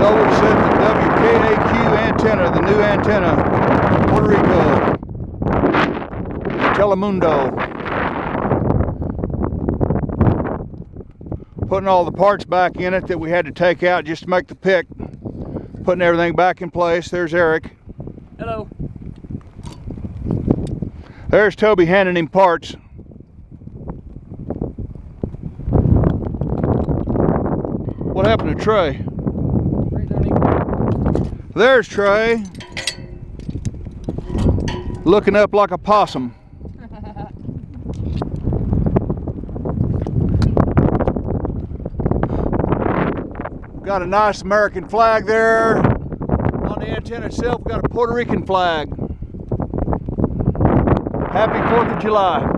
Solar set the WKAQ antenna, the new antenna, Puerto Rico, Telemundo. Putting all the parts back in it that we had to take out just to make the pick. Putting everything back in place. There's Eric. Hello. There's Toby handing him parts. What happened to Trey? There's Trey. Looking up like a possum. Got a nice American flag there. On the antenna itself, we've got a Puerto Rican flag. Happy 4th of July.